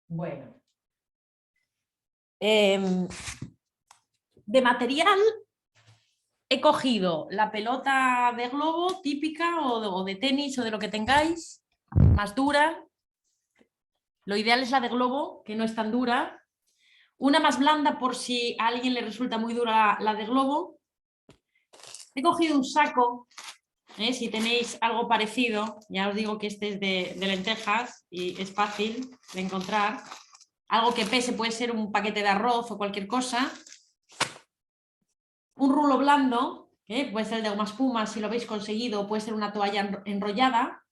Bueno. De material he cogido la pelota de globo típica o de tenis o de lo que tengáis, más dura. Lo ideal es la de globo, que no es tan dura. Una más blanda por si a alguien le resulta muy dura la de globo. He cogido un saco, si tenéis algo parecido, ya os digo que este es de lentejas y es fácil de encontrar. Algo que pese, puede ser un paquete de arroz o cualquier cosa. Un rulo blando, puede ser el de goma espuma si lo habéis conseguido, puede ser una toalla enrollada.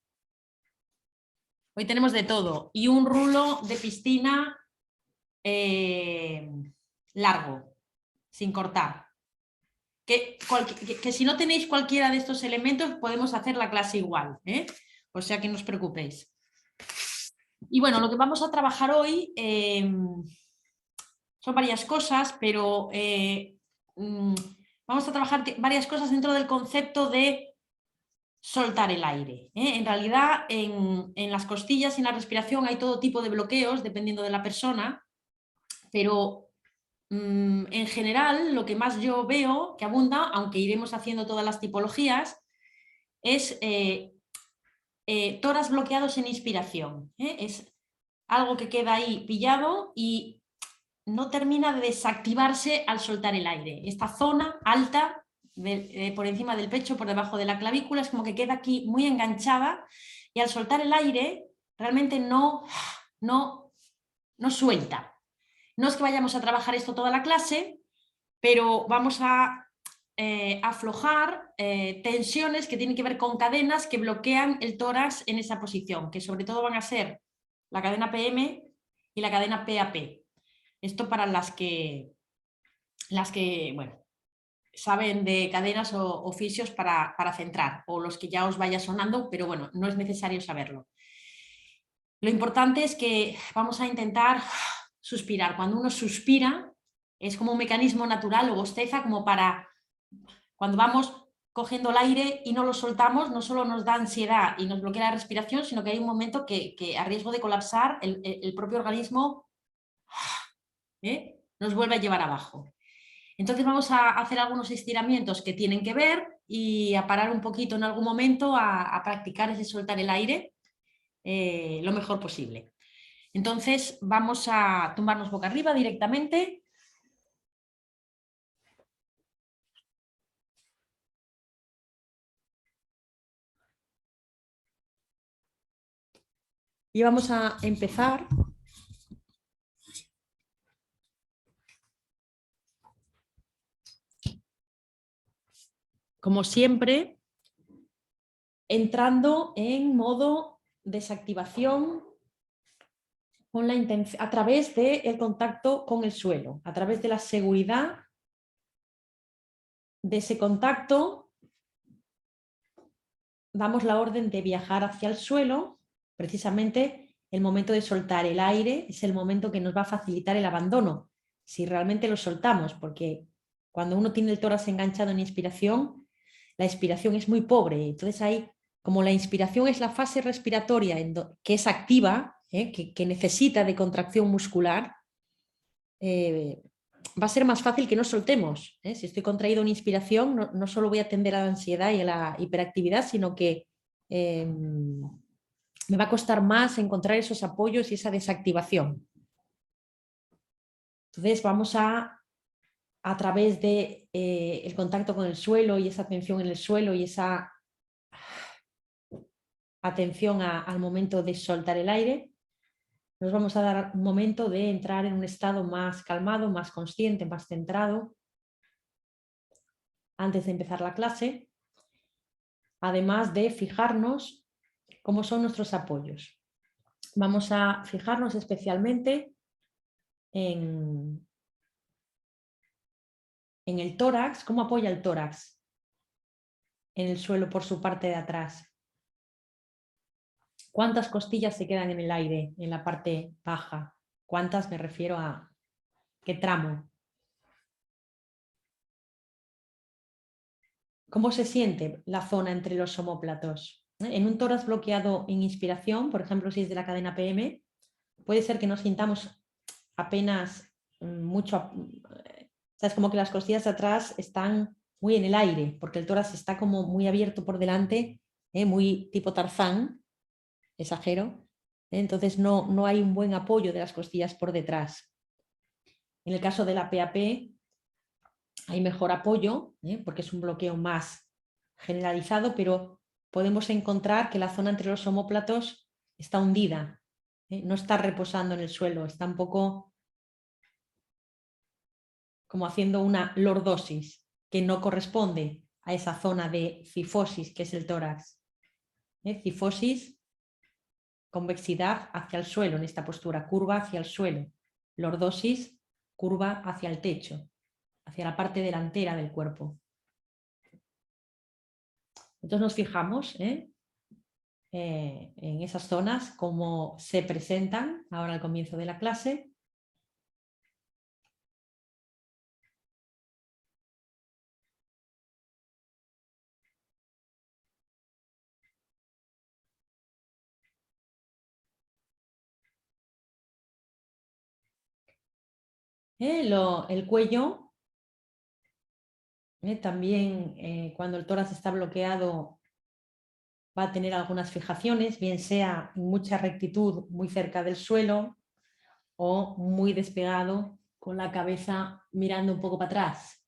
Hoy tenemos de todo. Y un rulo de piscina largo, sin cortar. Que si no tenéis cualquiera de estos elementos podemos hacer la clase igual, o sea que no os preocupéis. Y bueno, lo que vamos a trabajar hoy son varias cosas, pero vamos a trabajar varias cosas dentro del concepto de soltar el aire. En realidad, en las costillas y en la respiración hay todo tipo de bloqueos dependiendo de la persona, pero en general lo que más yo veo que abunda, aunque iremos haciendo todas las tipologías, es tórax bloqueados en inspiración. Es algo que queda ahí pillado y no termina de desactivarse al soltar el aire. Esta zona alta por encima del pecho, por debajo de la clavícula, es como que queda aquí muy enganchada y al soltar el aire realmente no suelta. No es que vayamos a trabajar esto toda la clase, pero vamos a aflojar tensiones que tienen que ver con cadenas que bloquean el tórax en esa posición, que sobre todo van a ser la cadena PM y la cadena PAP. Esto para las que bueno, saben de cadenas o oficios para centrar, o los que ya os vaya sonando, pero bueno, no es necesario saberlo. Lo importante es que vamos a intentar suspirar. Cuando uno suspira, es como un mecanismo natural o bosteza, como para cuando vamos cogiendo el aire y no lo soltamos, no solo nos da ansiedad y nos bloquea la respiración, sino que hay un momento que a riesgo de colapsar, el propio organismo nos vuelve a llevar abajo. Entonces vamos a hacer algunos estiramientos que tienen que ver y a parar un poquito en algún momento a practicar ese soltar el aire lo mejor posible. Entonces vamos a tumbarnos boca arriba directamente. Y vamos a empezar como siempre, entrando en modo desactivación con a través del contacto con el suelo, a través de la seguridad de ese contacto. Damos la orden de viajar hacia el suelo. Precisamente el momento de soltar el aire es el momento que nos va a facilitar el abandono, si realmente lo soltamos, porque cuando uno tiene el tórax enganchado en inspiración, la expiración es muy pobre. Entonces ahí, como la inspiración es la fase respiratoria que es activa, que necesita de contracción muscular, va a ser más fácil que no soltemos. Si estoy contraído en inspiración, no solo voy a tender a la ansiedad y a la hiperactividad, sino que me va a costar más encontrar esos apoyos y esa desactivación. Entonces vamos a través de el contacto con el suelo y esa atención en el suelo y esa atención al momento de soltar el aire, nos vamos a dar un momento de entrar en un estado más calmado, más consciente, más centrado antes de empezar la clase, además de fijarnos cómo son nuestros apoyos. Vamos a fijarnos especialmente en el tórax, cómo apoya el tórax en el suelo por su parte de atrás. ¿Cuántas costillas se quedan en el aire, en la parte baja? ¿Cuántas me refiero a qué tramo? ¿Cómo se siente la zona entre los omóplatos? En un tórax bloqueado en inspiración, por ejemplo, si es de la cadena PM, puede ser que no sintamos apenas mucho, es como que las costillas de atrás están muy en el aire, porque el tórax está como muy abierto por delante, muy tipo Tarzán, exagero, entonces no hay un buen apoyo de las costillas por detrás. En el caso de la PAP hay mejor apoyo, porque es un bloqueo más generalizado, pero podemos encontrar que la zona entre los omóplatos está hundida, no está reposando en el suelo, está un poco como haciendo una lordosis, que no corresponde a esa zona de cifosis que es el tórax. Cifosis, convexidad hacia el suelo en esta postura, curva hacia el suelo. Lordosis, curva hacia el techo, hacia la parte delantera del cuerpo. Entonces nos fijamos en esas zonas, cómo se presentan ahora al comienzo de la clase. El cuello, también cuando el tórax está bloqueado va a tener algunas fijaciones, bien sea en mucha rectitud muy cerca del suelo o muy despegado con la cabeza mirando un poco para atrás.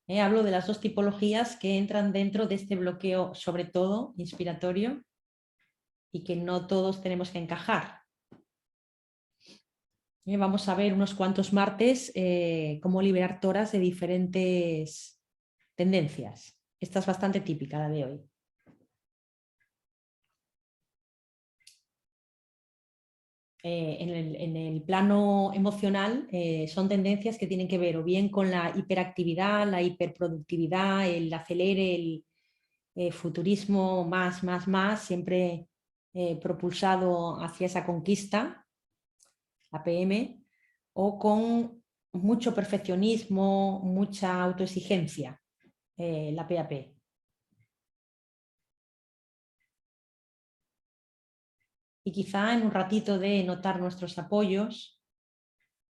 Hablo de las dos tipologías que entran dentro de este bloqueo, sobre todo inspiratorio, y que no todos tenemos que encajar. Vamos a ver unos cuantos martes cómo liberar toras de diferentes tendencias. Esta es bastante típica, la de hoy. En el plano emocional son tendencias que tienen que ver o bien con la hiperactividad, la hiperproductividad, el acelere, el futurismo más, siempre propulsado hacia esa conquista, APM, o con mucho perfeccionismo, mucha autoexigencia, la PAP. Y quizá en un ratito de notar nuestros apoyos,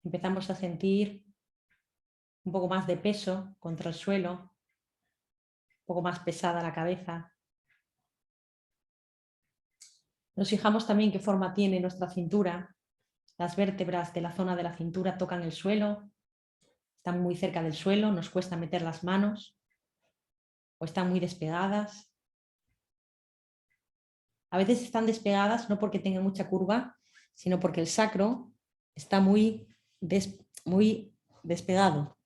empezamos a sentir un poco más de peso contra el suelo, un poco más pesada la cabeza. Nos fijamos también qué forma tiene nuestra cintura. Las vértebras de la zona de la cintura tocan el suelo, están muy cerca del suelo, nos cuesta meter las manos o están muy despegadas. A veces están despegadas no porque tengan mucha curva, sino porque el sacro está muy despegado.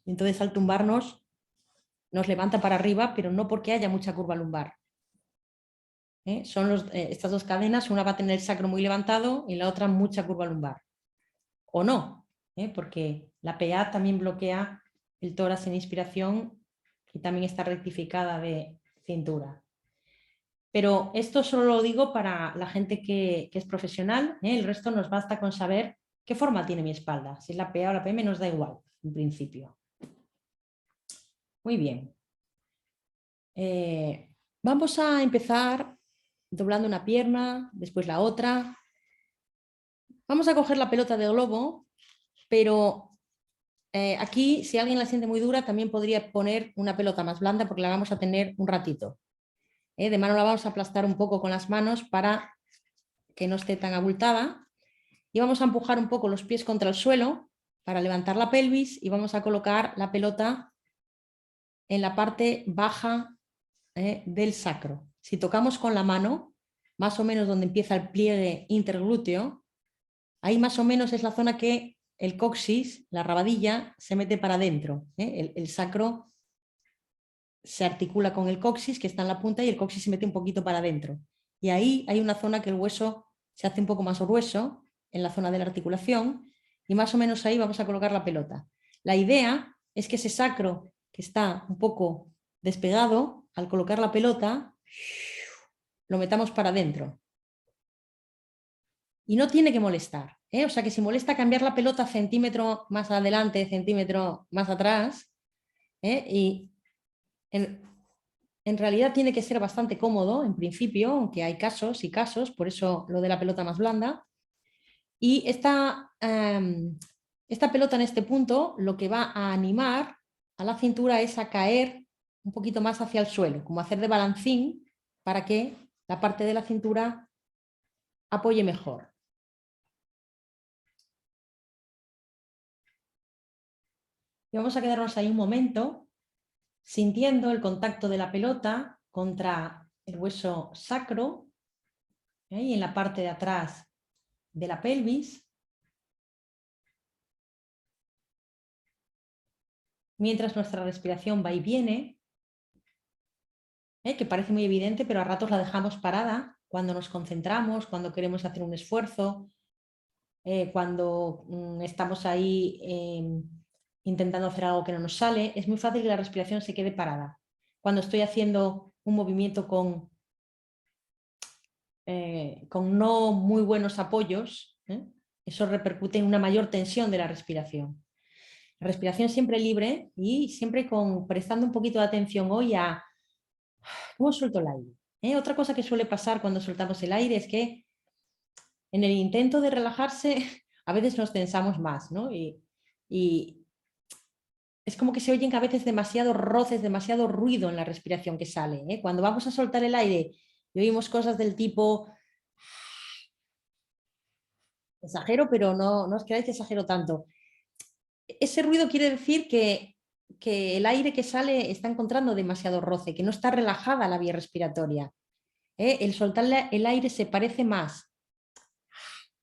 Entonces al tumbarnos nos levanta para arriba, pero no porque haya mucha curva lumbar. Son estas dos cadenas, una va a tener el sacro muy levantado y la otra mucha curva lumbar. O no, porque la PA también bloquea el tórax en inspiración y también está rectificada de cintura. Pero esto solo lo digo para la gente que es profesional, el resto nos basta con saber qué forma tiene mi espalda. Si es la PA o la PM nos da igual, en principio. Muy bien. Vamos a empezar doblando una pierna, después la otra. Vamos a coger la pelota de globo, pero aquí, si alguien la siente muy dura, también podría poner una pelota más blanda porque la vamos a tener un ratito. De mano la vamos a aplastar un poco con las manos para que no esté tan abultada. Y vamos a empujar un poco los pies contra el suelo para levantar la pelvis y vamos a colocar la pelota en la parte baja del sacro. Si tocamos con la mano, más o menos donde empieza el pliegue interglúteo, ahí más o menos es la zona que el coxis, la rabadilla, se mete para adentro. El sacro se articula con el coxis, que está en la punta, y el coxis se mete un poquito para adentro. Y ahí hay una zona que el hueso se hace un poco más grueso, en la zona de la articulación, y más o menos ahí vamos a colocar la pelota. La idea es que ese sacro que está un poco despegado, al colocar la pelota, lo metamos para adentro. Y no tiene que molestar. O sea que si molesta cambiar la pelota centímetro más adelante, centímetro más atrás, y en realidad tiene que ser bastante cómodo en principio, aunque hay casos y casos, por eso lo de la pelota más blanda. Y esta pelota en este punto lo que va a animar a la cintura es a caer un poquito más hacia el suelo, como hacer de balancín para que la parte de la cintura apoye mejor. Y vamos a quedarnos ahí un momento sintiendo el contacto de la pelota contra el hueso sacro y en la parte de atrás de la pelvis, mientras nuestra respiración va y viene, que parece muy evidente, pero a ratos la dejamos parada cuando nos concentramos, cuando queremos hacer un esfuerzo, cuando estamos ahí intentando hacer algo que no nos sale. Es muy fácil que la respiración se quede parada. Cuando estoy haciendo un movimiento con no muy buenos apoyos, eso repercute en una mayor tensión de la respiración. La respiración siempre libre y siempre prestando un poquito de atención hoy a cómo suelto el aire. Otra cosa que suele pasar cuando soltamos el aire es que en el intento de relajarse a veces nos tensamos más, ¿no? Y es como que se oyen a veces demasiados roces, demasiado ruido en la respiración que sale. Cuando vamos a soltar el aire y oímos cosas del tipo... Exagero, pero no os creáis que exagero tanto. Ese ruido quiere decir que el aire que sale está encontrando demasiado roce, que no está relajada la vía respiratoria. El soltar el aire se parece más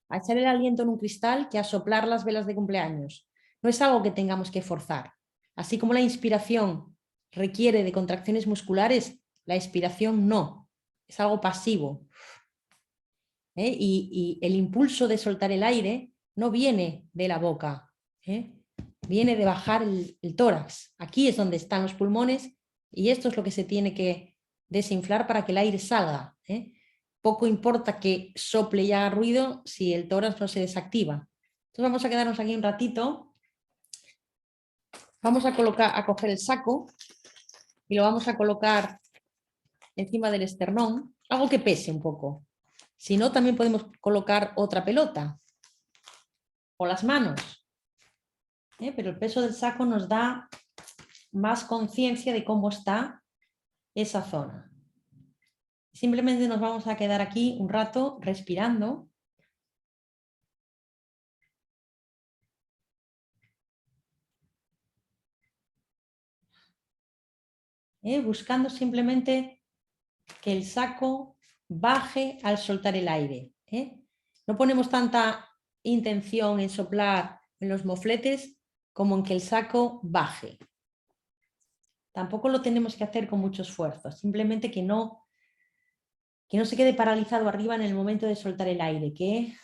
a echar el aliento en un cristal que a soplar las velas de cumpleaños. No es algo que tengamos que forzar. Así como la inspiración requiere de contracciones musculares, la expiración no. Es algo pasivo. Y el impulso de soltar el aire no viene de la boca, viene de bajar el tórax. Aquí es donde están los pulmones y esto es lo que se tiene que desinflar para que el aire salga. Poco importa que sople y haga ruido si el tórax no se desactiva. Entonces vamos a quedarnos aquí un ratito. Vamos a coger el saco y lo vamos a colocar encima del esternón, algo que pese un poco. Si no, también podemos colocar otra pelota o las manos. Pero el peso del saco nos da más conciencia de cómo está esa zona. Simplemente nos vamos a quedar aquí un rato respirando. Buscando simplemente que el saco baje al soltar el aire. No ponemos tanta intención en soplar en los mofletes como en que el saco baje. Tampoco lo tenemos que hacer con mucho esfuerzo, simplemente que no se quede paralizado arriba en el momento de soltar el aire, que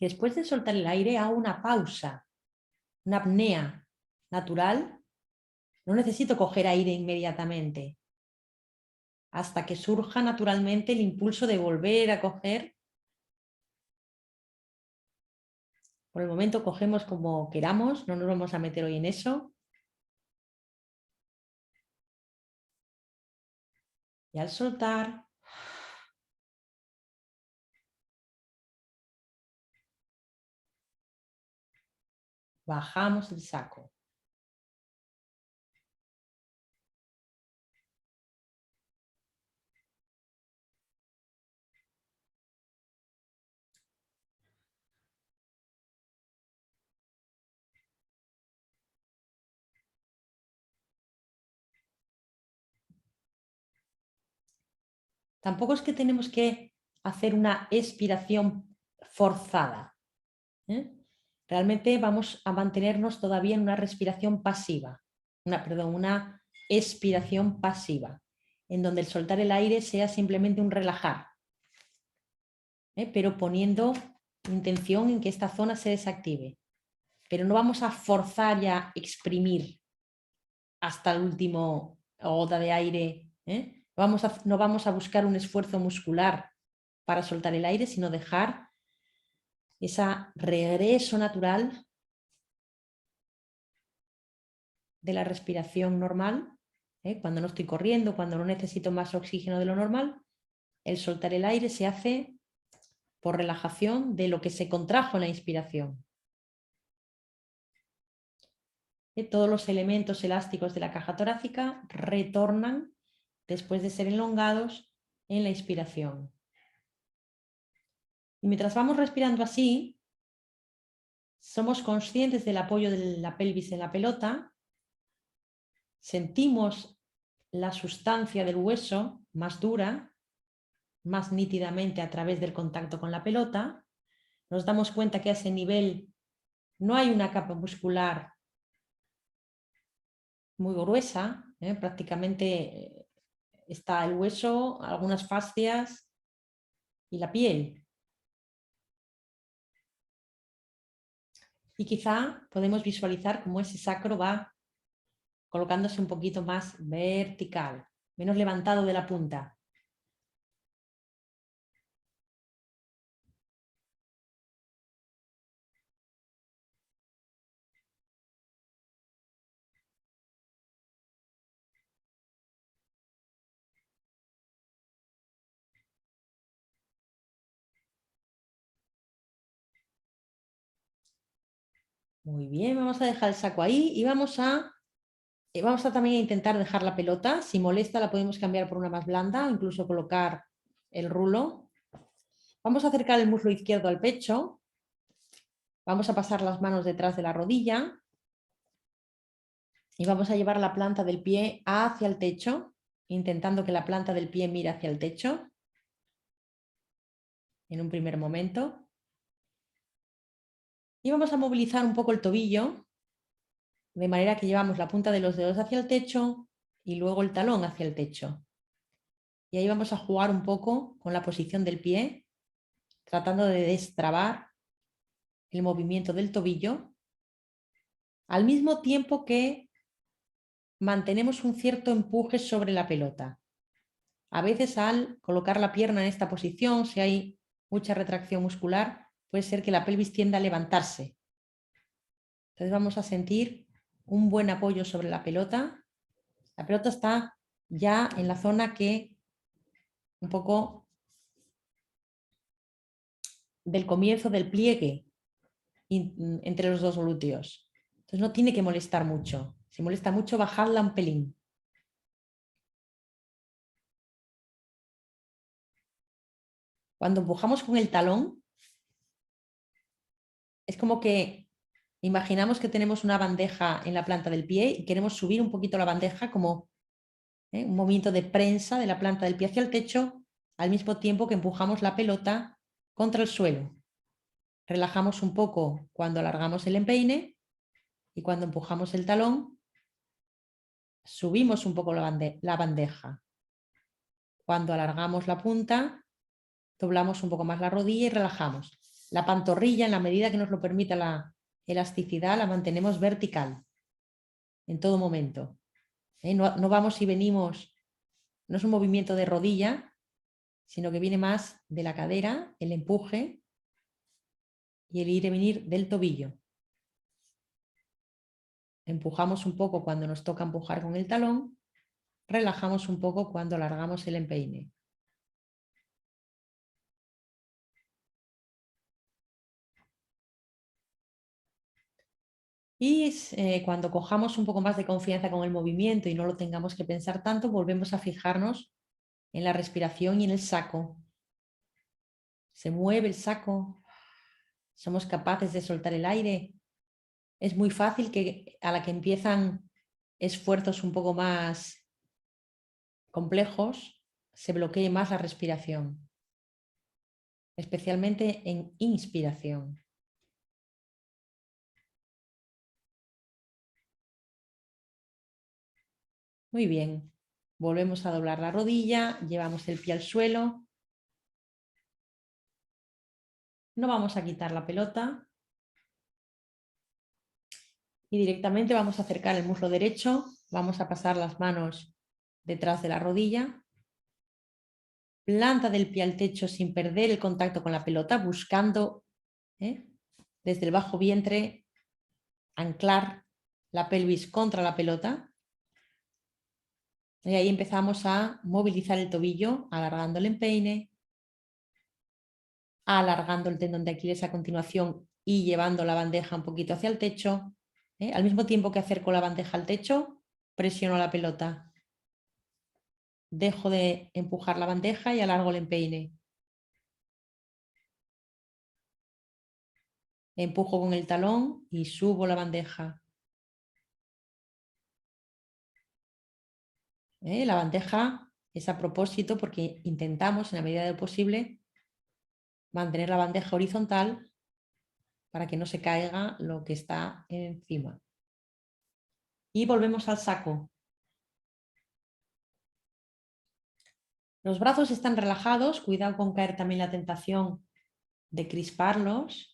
después de soltar el aire hago una pausa, una apnea natural. No necesito coger aire inmediatamente hasta que surja naturalmente el impulso de volver a coger. Por el momento cogemos como queramos, no nos vamos a meter hoy en eso. Y al soltar, bajamos el saco. Tampoco es que tenemos que hacer una expiración forzada. Realmente vamos a mantenernos todavía en una respiración pasiva, una expiración pasiva, en donde el soltar el aire sea simplemente un relajar, pero poniendo intención en que esta zona se desactive. Pero no vamos a forzar y a exprimir hasta el último gota de aire. No vamos a buscar un esfuerzo muscular para soltar el aire, sino dejar ese regreso natural de la respiración normal, cuando no estoy corriendo, cuando no necesito más oxígeno de lo normal, el soltar el aire se hace por relajación de lo que se contrajo en la inspiración. Todos los elementos elásticos de la caja torácica retornan después de ser elongados en la inspiración. Y mientras vamos respirando así, somos conscientes del apoyo de la pelvis en la pelota, sentimos la sustancia del hueso más dura, más nítidamente a través del contacto con la pelota, nos damos cuenta que a ese nivel no hay una capa muscular muy gruesa, prácticamente está el hueso, algunas fascias y la piel. Y quizá podemos visualizar cómo ese sacro va colocándose un poquito más vertical, menos levantado de la punta. Muy bien, vamos a dejar el saco ahí y vamos a también intentar dejar la pelota. Si molesta la podemos cambiar por una más blanda o incluso colocar el rulo. Vamos a acercar el muslo izquierdo al pecho. Vamos a pasar las manos detrás de la rodilla y vamos a llevar la planta del pie hacia el techo, intentando que la planta del pie mire hacia el techo en un primer momento. Y vamos a movilizar un poco el tobillo, de manera que llevamos la punta de los dedos hacia el techo y luego el talón hacia el techo. Y ahí vamos a jugar un poco con la posición del pie, tratando de destrabar el movimiento del tobillo, al mismo tiempo que mantenemos un cierto empuje sobre la pelota. A veces al colocar la pierna en esta posición, si hay mucha retracción muscular, puede ser que la pelvis tienda a levantarse. Entonces vamos a sentir un buen apoyo sobre la pelota. La pelota está ya en la zona que un poco del comienzo del pliegue entre los dos glúteos. Entonces no tiene que molestar mucho. Si molesta mucho, bajadla un pelín. Cuando empujamos con el talón, es como que imaginamos que tenemos una bandeja en la planta del pie y queremos subir un poquito la bandeja como un movimiento de prensa de la planta del pie hacia el techo, al mismo tiempo que empujamos la pelota contra el suelo. Relajamos un poco cuando alargamos el empeine y cuando empujamos el talón, subimos un poco la bandeja. Cuando alargamos la punta, doblamos un poco más la rodilla y relajamos. La pantorrilla, en la medida que nos lo permita la elasticidad, la mantenemos vertical en todo momento. No vamos y venimos, no es un movimiento de rodilla, sino que viene más de la cadera, el empuje y el ir y venir del tobillo. Empujamos un poco cuando nos toca empujar con el talón, relajamos un poco cuando alargamos el empeine. Y cuando cojamos un poco más de confianza con el movimiento y no lo tengamos que pensar tanto, volvemos a fijarnos en la respiración y en el saco. Se mueve el saco, somos capaces de soltar el aire. Es muy fácil que a la que empiezan esfuerzos un poco más complejos, se bloquee más la respiración, especialmente en inspiración. Muy bien, volvemos a doblar la rodilla, llevamos el pie al suelo. No vamos a quitar la pelota y directamente vamos a acercar el muslo derecho, vamos a pasar las manos detrás de la rodilla, planta del pie al techo sin perder el contacto con la pelota, buscando desde el bajo vientre anclar la pelvis contra la pelota. Y ahí empezamos a movilizar el tobillo, alargando el empeine, alargando el tendón de Aquiles a continuación y llevando la bandeja un poquito hacia el techo. Al mismo tiempo que acerco la bandeja al techo, presiono la pelota. Dejo de empujar la bandeja y alargo el empeine. Empujo con el talón y subo la bandeja. La bandeja es a propósito porque intentamos, en la medida de lo posible, mantener la bandeja horizontal para que no se caiga lo que está encima. Y volvemos al saco. Los brazos están relajados, cuidado con caer también la tentación de crisparlos.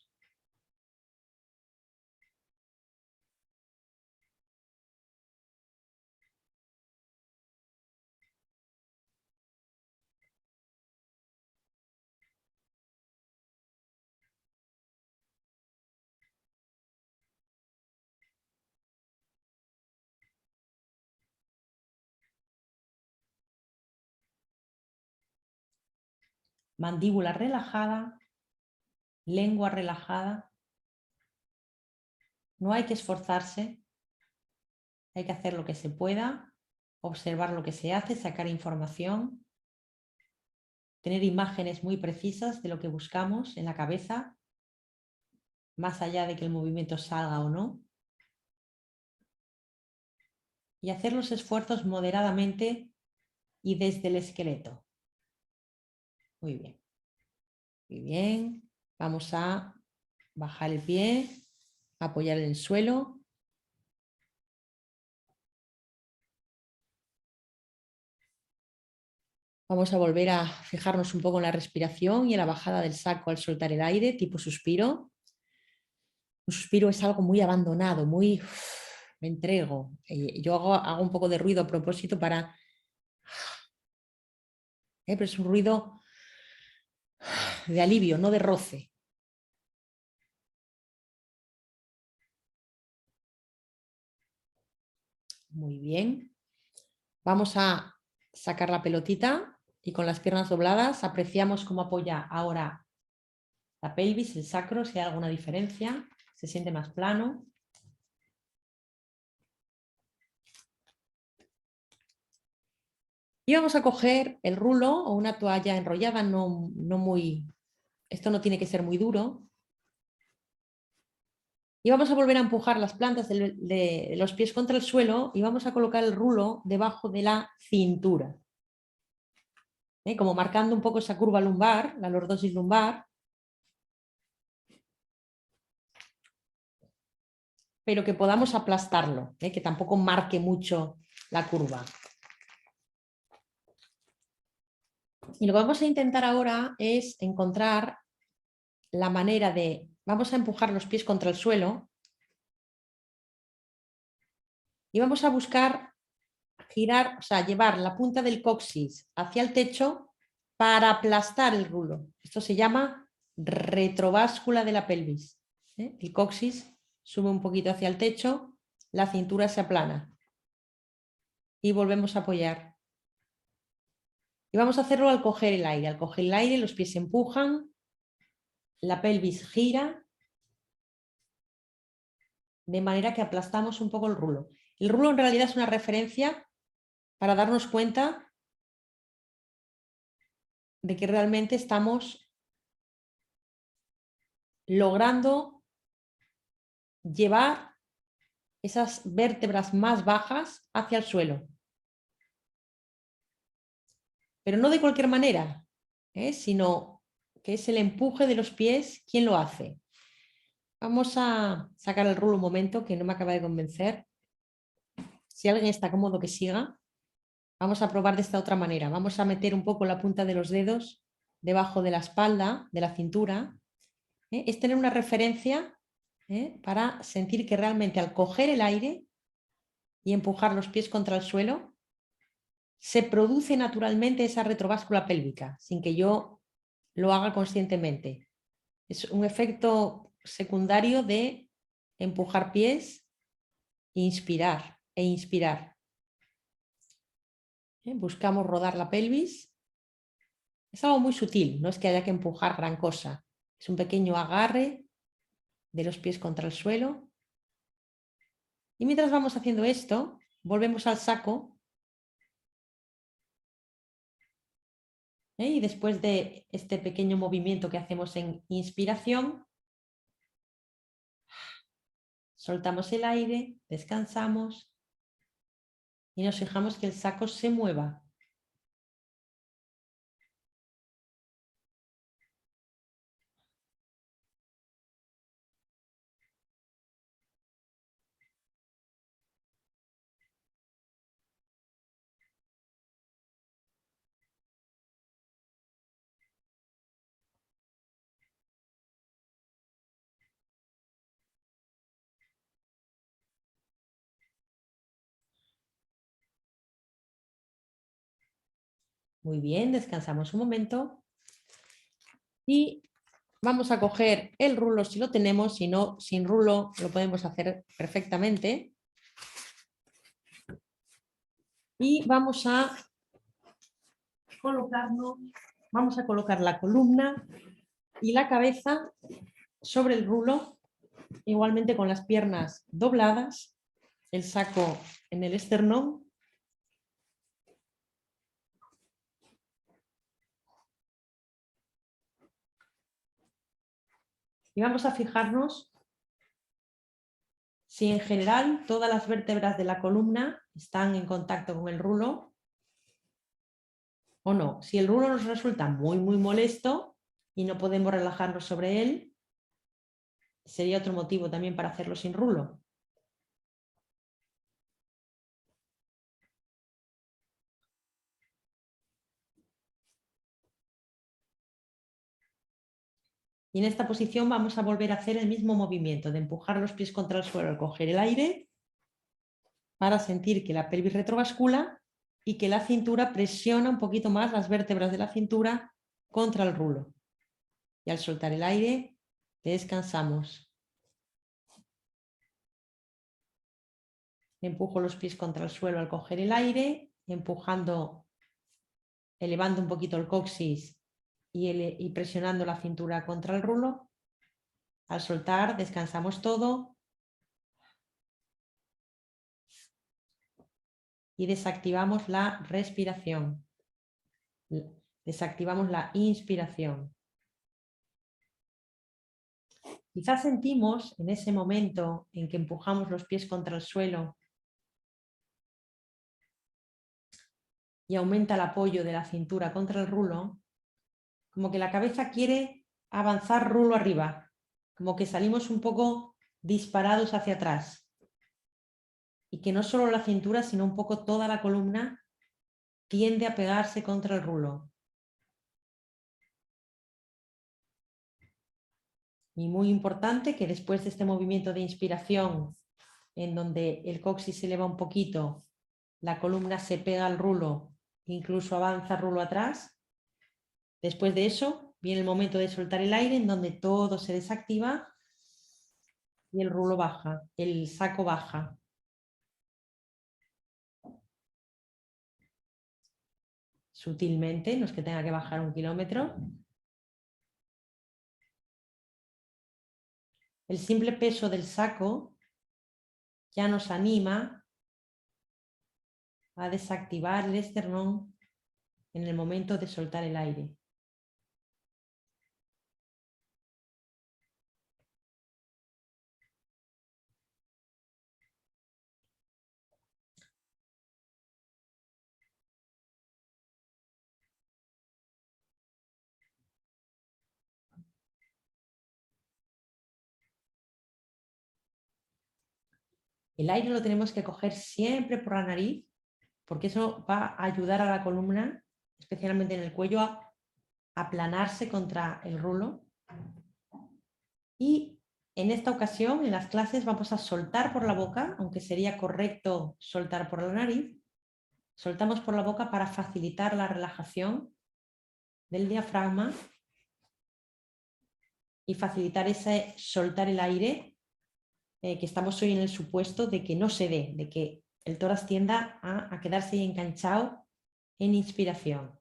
Mandíbula relajada, lengua relajada. No hay que esforzarse, hay que hacer lo que se pueda, observar lo que se hace, sacar información, tener imágenes muy precisas de lo que buscamos en la cabeza, más allá de que el movimiento salga o no. Y hacer los esfuerzos moderadamente y desde el esqueleto. Muy bien. Muy bien. Vamos a bajar el pie, apoyar en el suelo. Vamos a volver a fijarnos un poco en la respiración y en la bajada del saco al soltar el aire, tipo suspiro. Un suspiro es algo muy abandonado, muy... me entrego. Yo hago un poco de ruido a propósito para... pero es un ruido de alivio, no de roce. Muy bien. Vamos a sacar la pelotita y con las piernas dobladas apreciamos cómo apoya ahora la pelvis, el sacro, si hay alguna diferencia. Se siente más plano. Y vamos a coger el rulo o una toalla enrollada, no muy... Esto no tiene que ser muy duro. Y vamos a volver a empujar las plantas de los pies contra el suelo y vamos a colocar el rulo debajo de la cintura. Como marcando un poco esa curva lumbar, la lordosis lumbar. Pero que podamos aplastarlo, que tampoco marque mucho la curva. Y lo que vamos a intentar ahora es encontrar la manera de... Vamos a empujar los pies contra el suelo y vamos a buscar girar, o sea, llevar la punta del coxis hacia el techo para aplastar el rulo. Esto se llama retrováscula de la pelvis. El coxis sube un poquito hacia el techo, la cintura se aplana y volvemos a apoyar. Y vamos a hacerlo al coger el aire. Al coger el aire los pies se empujan, la pelvis gira, de manera que aplastamos un poco el rulo. El rulo en realidad es una referencia para darnos cuenta de que realmente estamos logrando llevar esas vértebras más bajas hacia el suelo. Pero no de cualquier manera, sino que es el empuje de los pies quien lo hace. Vamos a sacar el rulo un momento, que no me acaba de convencer. Si alguien está cómodo, que siga. Vamos a probar de esta otra manera. Vamos a meter un poco la punta de los dedos debajo de la espalda, de la cintura. Es tener una referencia para sentir que realmente al coger el aire y empujar los pies contra el suelo, se produce naturalmente esa retrováscula pélvica, sin que yo lo haga conscientemente. Es un efecto secundario de empujar pies inspirar e inspirar. Buscamos rodar la pelvis. Es algo muy sutil, no es que haya que empujar gran cosa. Es un pequeño agarre de los pies contra el suelo. Y mientras vamos haciendo esto, volvemos al saco. Y después de este pequeño movimiento que hacemos en inspiración, soltamos el aire, descansamos y nos fijamos que el saco se mueva. Muy bien, descansamos un momento y vamos a coger el rulo si lo tenemos, si no, sin rulo lo podemos hacer perfectamente. Y vamos a colocar la columna y la cabeza sobre el rulo, igualmente con las piernas dobladas, el saco en el esternón. Y vamos a fijarnos si en general todas las vértebras de la columna están en contacto con el rulo o no. Si el rulo nos resulta muy molesto y no podemos relajarnos sobre él, sería otro motivo también para hacerlo sin rulo. Y en esta posición vamos a volver a hacer el mismo movimiento de empujar los pies contra el suelo al coger el aire para sentir que la pelvis retrovascula y que la cintura presiona un poquito más las vértebras de la cintura contra el rulo. Y al soltar el aire, descansamos. Empujo los pies contra el suelo al coger el aire, elevando un poquito el coxis y presionando la cintura contra el rulo. Al soltar, descansamos todo y desactivamos la respiración. Desactivamos la inspiración. Quizás sentimos en ese momento en que empujamos los pies contra el suelo y aumenta el apoyo de la cintura contra el rulo, como que la cabeza quiere avanzar rulo arriba, como que salimos un poco disparados hacia atrás y que no solo la cintura, sino un poco toda la columna tiende a pegarse contra el rulo. Y muy importante que después de este movimiento de inspiración, en donde el coxis se eleva un poquito, la columna se pega al rulo, incluso avanza rulo atrás. Después de eso, viene el momento de soltar el aire, en donde todo se desactiva y el rulo baja, el saco baja. Sutilmente, no es que tenga que bajar 1 kilómetro. El simple peso del saco ya nos anima a desactivar el esternón en el momento de soltar el aire. El aire lo tenemos que coger siempre por la nariz, porque eso va a ayudar a la columna, especialmente en el cuello, a aplanarse contra el rulo. Y en esta ocasión, en las clases, vamos a soltar por la boca, aunque sería correcto soltar por la nariz. Soltamos por la boca para facilitar la relajación del diafragma y facilitar ese soltar el aire que estamos hoy en el supuesto de que no se dé, de que el tórax tienda a quedarse ahí enganchado en inspiración.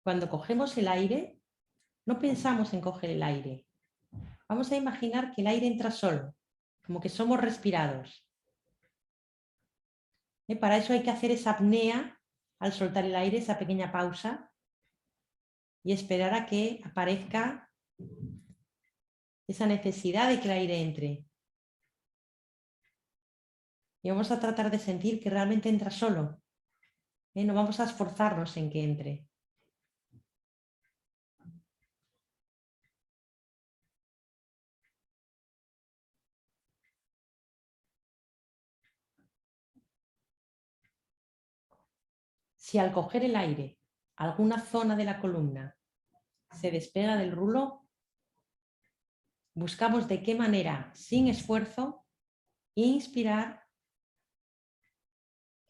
Cuando cogemos el aire, no pensamos en coger el aire. Vamos a imaginar que el aire entra solo, como que somos respirados. Para eso hay que hacer esa apnea al soltar el aire, esa pequeña pausa, y esperar a que aparezca esa necesidad de que el aire entre. Y vamos a tratar de sentir que realmente entra solo. No vamos a esforzarnos en que entre. Si al coger el aire, alguna zona de la columna se despega del rulo, buscamos de qué manera, sin esfuerzo, inspirar.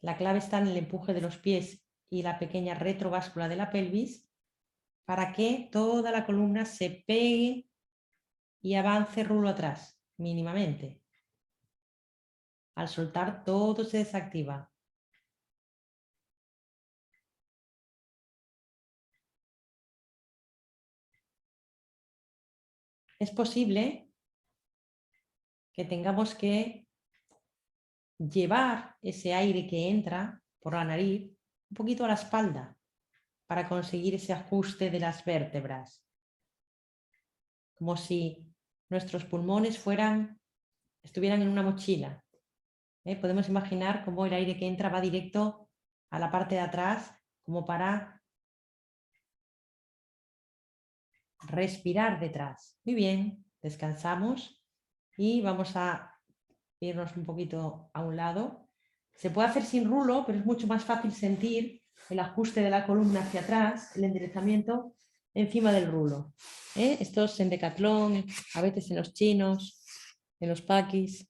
La clave está en el empuje de los pies y la pequeña retrováscula de la pelvis para que toda la columna se pegue y avance rulo atrás, mínimamente. Al soltar, todo se desactiva. Es posible que tengamos que llevar ese aire que entra por la nariz un poquito a la espalda para conseguir ese ajuste de las vértebras. Como si nuestros pulmones estuvieran en una mochila. Podemos imaginar cómo el aire que entra va directo a la parte de atrás, como para respirar detrás. Muy bien, descansamos y vamos a irnos un poquito a un lado. Se puede hacer sin rulo, pero es mucho más fácil sentir el ajuste de la columna hacia atrás, el enderezamiento encima del rulo. Estos en Decathlon, a veces en los chinos, en los paquis.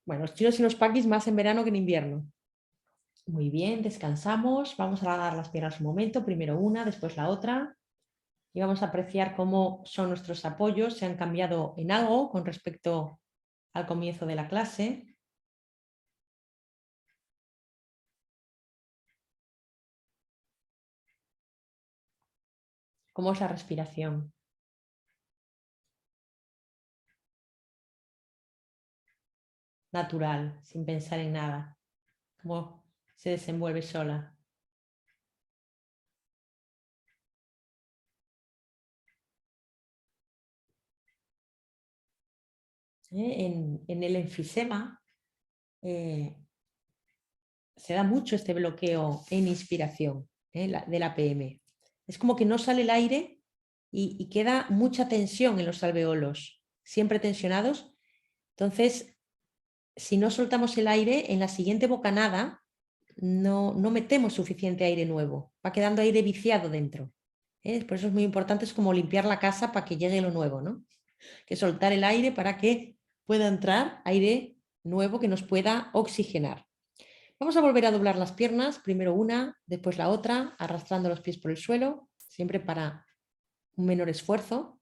Bueno, los chinos y los paquis más en verano que en invierno. Muy bien, descansamos. Vamos a alargar las piernas un momento, primero una, después la otra. Y vamos a apreciar cómo son nuestros apoyos, se han cambiado en algo con respecto al comienzo de la clase. ¿Cómo es la respiración? Natural, sin pensar en nada. ¿Cómo se desenvuelve sola? En el enfisema se da mucho este bloqueo en inspiración del APM. Es como que no sale el aire y queda mucha tensión en los alveolos, siempre tensionados. Entonces, si no soltamos el aire, en la siguiente bocanada no metemos suficiente aire nuevo, va quedando aire viciado dentro. Por eso es muy importante, es como limpiar la casa para que llegue lo nuevo, ¿no? Que soltar el aire para que pueda entrar aire nuevo que nos pueda oxigenar. Vamos a volver a doblar las piernas, primero una, después la otra, arrastrando los pies por el suelo, siempre para un menor esfuerzo.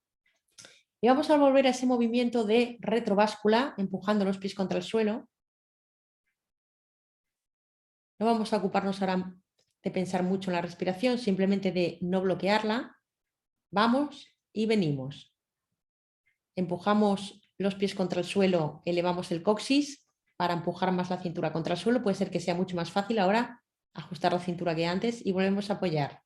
Y vamos a volver a ese movimiento de retrováscula, empujando los pies contra el suelo. No vamos a ocuparnos ahora de pensar mucho en la respiración, simplemente de no bloquearla. Vamos y venimos. Empujamos los pies contra el suelo, elevamos el coxis para empujar más la cintura contra el suelo. Puede ser que sea mucho más fácil ahora ajustar la cintura que antes y volvemos a apoyar.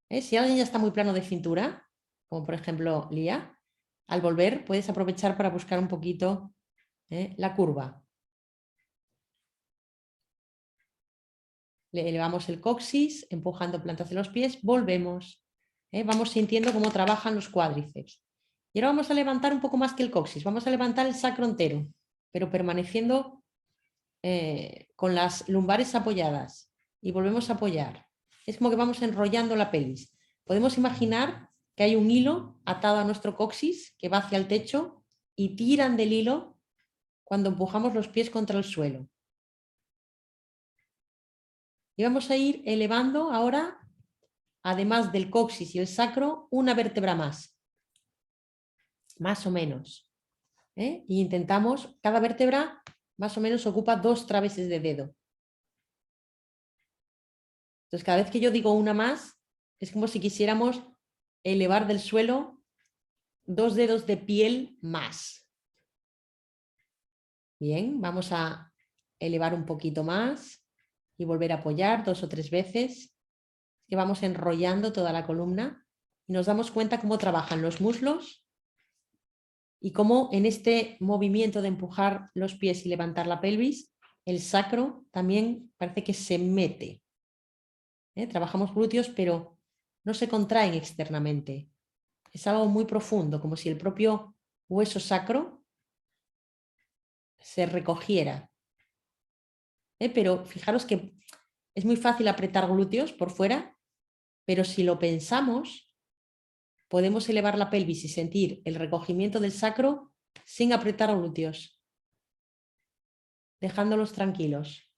Si alguien ya está muy plano de cintura, como por ejemplo Lía, al volver puedes aprovechar para buscar un poquito la curva. Le elevamos el coxis, empujando plantas de los pies, volvemos. Vamos sintiendo cómo trabajan los cuádriceps. Y ahora vamos a levantar un poco más que el coxis. Vamos a levantar el sacro entero, pero permaneciendo con las lumbares apoyadas. Y volvemos a apoyar. Es como que vamos enrollando la pelvis. Podemos imaginar que hay un hilo atado a nuestro coxis que va hacia el techo y tiran del hilo cuando empujamos los pies contra el suelo. Y vamos a ir elevando ahora, además del coxis y el sacro, una vértebra más o menos. Y intentamos, cada vértebra más o menos ocupa 2 traveses de dedo. Entonces, cada vez que yo digo una más, es como si quisiéramos elevar del suelo 2 dedos de piel más. Bien, vamos a elevar un poquito más y volver a apoyar 2 o 3 veces. Que vamos enrollando toda la columna y nos damos cuenta cómo trabajan los muslos y cómo en este movimiento de empujar los pies y levantar la pelvis, el sacro también parece que se mete. Trabajamos glúteos, pero no se contraen externamente. Es algo muy profundo, como si el propio hueso sacro se recogiera. Pero fijaros que es muy fácil apretar glúteos por fuera, pero si lo pensamos, podemos elevar la pelvis y sentir el recogimiento del sacro sin apretar glúteos, dejándolos tranquilos.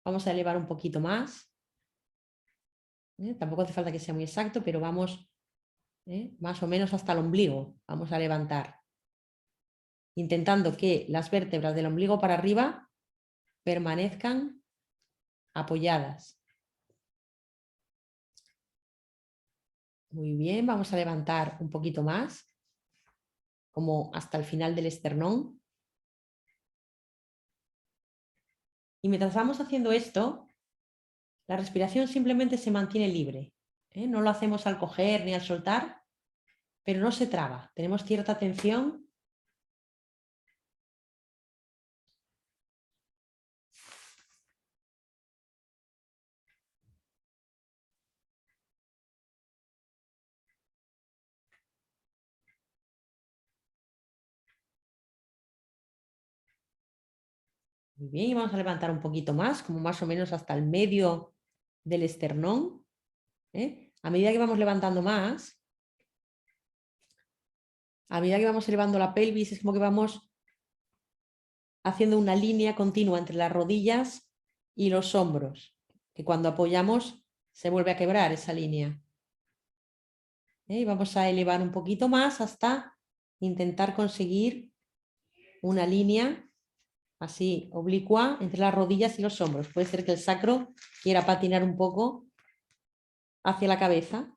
Vamos a elevar un poquito más. Tampoco hace falta que sea muy exacto, pero vamos más o menos hasta el ombligo. Vamos a levantar, intentando que las vértebras del ombligo para arriba permanezcan apoyadas. Muy bien, vamos a levantar un poquito más, como hasta el final del esternón. Y mientras vamos haciendo esto, la respiración simplemente se mantiene libre. No lo hacemos al coger ni al soltar, pero no se traba. Tenemos cierta tensión. Muy bien, y vamos a levantar un poquito más, como más o menos hasta el medio del esternón. A medida que vamos levantando más, a medida que vamos elevando la pelvis, es como que vamos haciendo una línea continua entre las rodillas y los hombros, que cuando apoyamos se vuelve a quebrar esa línea. Y vamos a elevar un poquito más hasta intentar conseguir una línea así oblicua entre las rodillas y los hombros. Puede ser que el sacro quiera patinar un poco hacia la cabeza.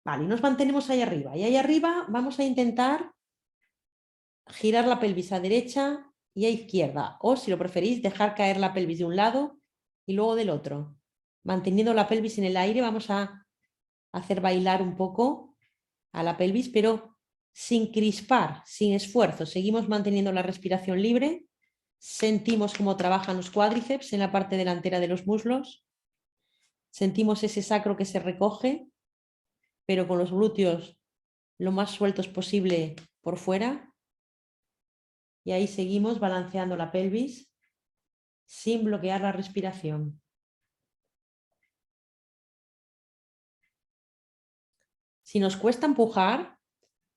Vale, y nos mantenemos ahí arriba. Y ahí arriba vamos a intentar girar la pelvis a derecha y a izquierda. O si lo preferís, dejar caer la pelvis de un lado y luego del otro. Manteniendo la pelvis en el aire, vamos a hacer bailar un poco a la pelvis, pero sin crispar, sin esfuerzo. Seguimos manteniendo la respiración libre. Sentimos cómo trabajan los cuádriceps en la parte delantera de los muslos. Sentimos ese sacro que se recoge, pero con los glúteos lo más sueltos posible por fuera. Y ahí seguimos balanceando la pelvis sin bloquear la respiración. Si nos cuesta empujar,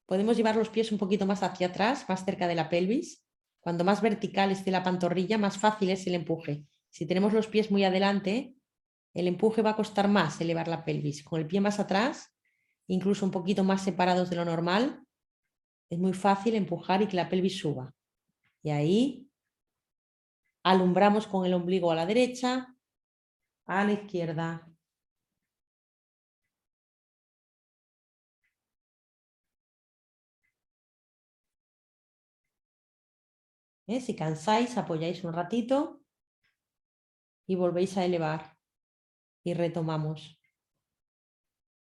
podemos llevar los pies un poquito más hacia atrás, más cerca de la pelvis. Cuanto más vertical esté la pantorrilla, más fácil es el empuje. Si tenemos los pies muy adelante, el empuje va a costar más elevar la pelvis. Con el pie más atrás, incluso un poquito más separados de lo normal, es muy fácil empujar y que la pelvis suba. Y ahí alumbramos con el ombligo a la derecha, a la izquierda. Si cansáis, apoyáis un ratito y volvéis a elevar y retomamos.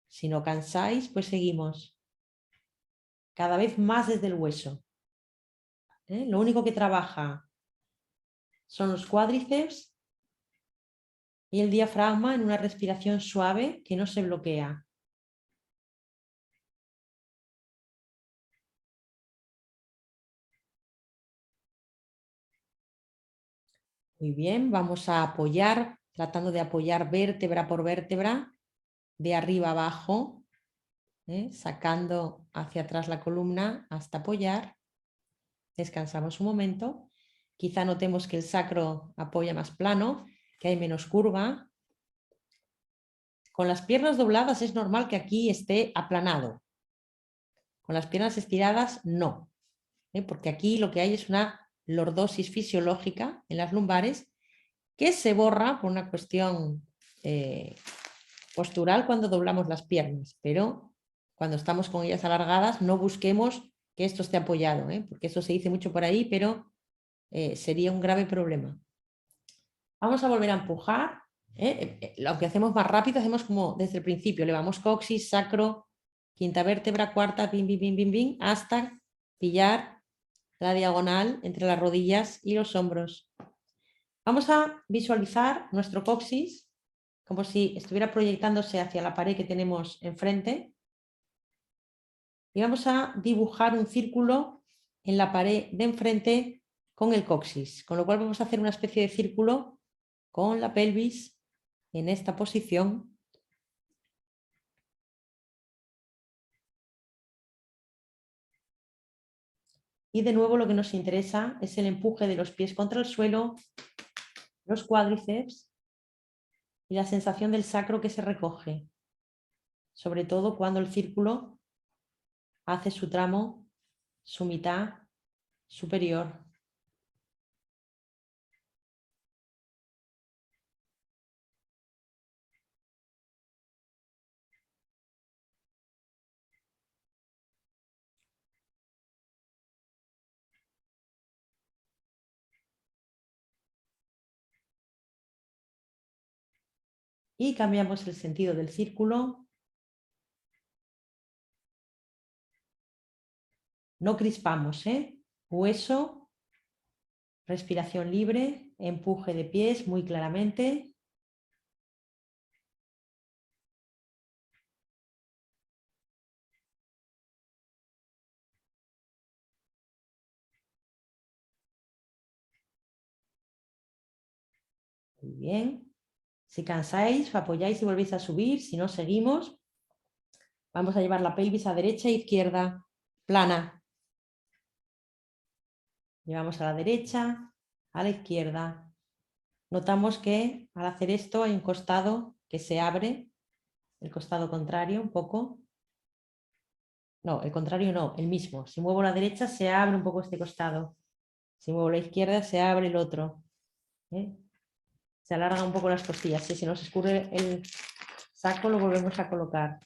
Si no cansáis, pues seguimos. Cada vez más desde el hueso. Lo único que trabaja son los cuádriceps Y el diafragma en una respiración suave que no se bloquea. Muy bien, vamos a apoyar, tratando de apoyar vértebra por vértebra, de arriba abajo, sacando hacia atrás la columna hasta apoyar. Descansamos un momento. Quizá notemos que el sacro apoya más plano, que hay menos curva. Con las piernas dobladas es normal que aquí esté aplanado. Con las piernas estiradas no, porque aquí lo que hay es una lordosis fisiológica en las lumbares que se borra por una cuestión postural cuando doblamos las piernas, pero cuando estamos con ellas alargadas no busquemos que esto esté apoyado, porque eso se dice mucho por ahí, pero sería un grave problema. Vamos a volver a empujar. Lo que hacemos más rápido, hacemos como desde el principio, levamos coxis, sacro, quinta vértebra, cuarta, bim, bim, bim, bim, bim, hasta pillar la diagonal entre las rodillas y los hombros. Vamos a visualizar nuestro coxis como si estuviera proyectándose hacia la pared que tenemos enfrente. Y vamos a dibujar un círculo en la pared de enfrente con el coxis, con lo cual vamos a hacer una especie de círculo con la pelvis en esta posición. Y de nuevo lo que nos interesa es el empuje de los pies contra el suelo, los cuádriceps y la sensación del sacro que se recoge, sobre todo cuando el círculo hace su tramo, su mitad superior. Y cambiamos el sentido del círculo. No crispamos, hueso, respiración libre, empuje de pies muy claramente. Muy bien. Si cansáis, apoyáis y volvéis a subir. Si no, seguimos. Vamos a llevar la pelvis a derecha e izquierda, plana. Llevamos a la derecha, a la izquierda. Notamos que al hacer esto hay un costado que se abre, el costado contrario un poco. No, el contrario no, el mismo. Si muevo la derecha se abre un poco este costado. Si muevo la izquierda se abre el otro. Se alargan un poco las costillas. Si se nos escurre el saco lo volvemos a colocar.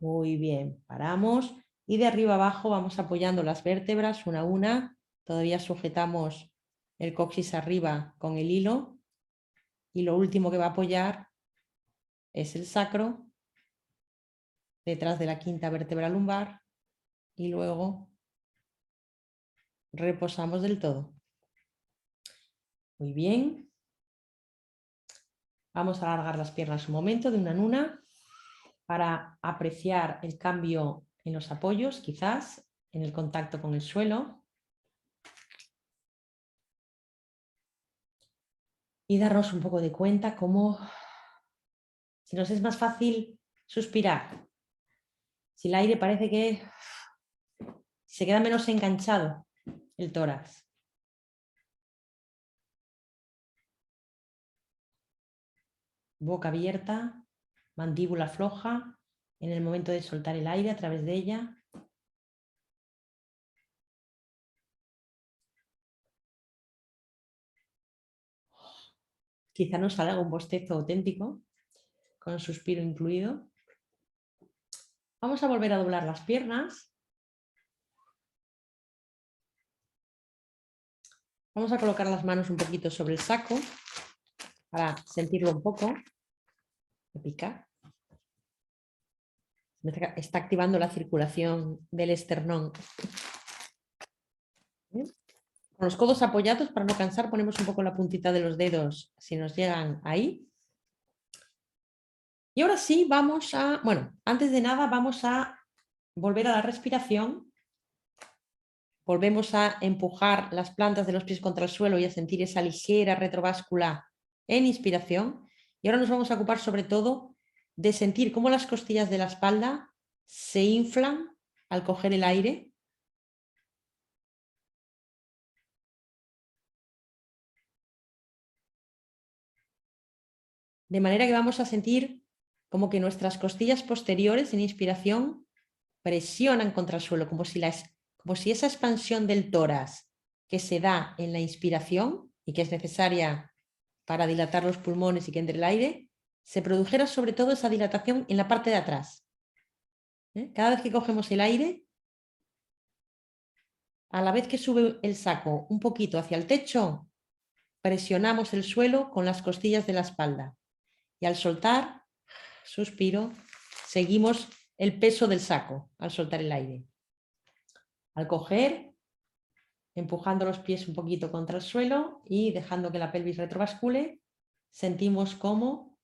Muy bien, paramos y de arriba abajo vamos apoyando las vértebras una a una. Todavía sujetamos el coxis arriba con el hilo y lo último que va a apoyar es el sacro detrás de la quinta vértebra lumbar y luego reposamos del todo. Muy bien. Vamos a alargar las piernas un momento de una en una para apreciar el cambio en los apoyos, quizás en el contacto con el suelo. Y darnos un poco de cuenta cómo, si nos es más fácil suspirar, si el aire parece que se queda menos enganchado el tórax. Boca abierta, mandíbula floja en el momento de soltar el aire a través de ella. Quizá nos salga un bostezo auténtico, con suspiro incluido. Vamos a volver a doblar las piernas. Vamos a colocar las manos un poquito sobre el saco para sentirlo un poco. Me pica. Está activando la circulación del esternón. Con los codos apoyados, para no cansar, ponemos un poco la puntita de los dedos si nos llegan ahí. Y ahora sí vamos a, bueno, antes de nada vamos a volver a la respiración. Volvemos a empujar las plantas de los pies contra el suelo y a sentir esa ligera retrováscula en inspiración. Y ahora nos vamos a ocupar sobre todo de sentir cómo las costillas de la espalda se inflan al coger el aire. De manera que vamos a sentir como que nuestras costillas posteriores en inspiración presionan contra el suelo, como si esa expansión del tórax que se da en la inspiración y que es necesaria para dilatar los pulmones y que entre el aire, se produjera sobre todo esa dilatación en la parte de atrás. Cada vez que cogemos el aire, a la vez que sube el saco un poquito hacia el techo, presionamos el suelo con las costillas de la espalda. Y al soltar, suspiro, seguimos el peso del saco al soltar el aire. Al coger, empujando los pies un poquito contra el suelo y dejando que la pelvis retrovascule, sentimos cómo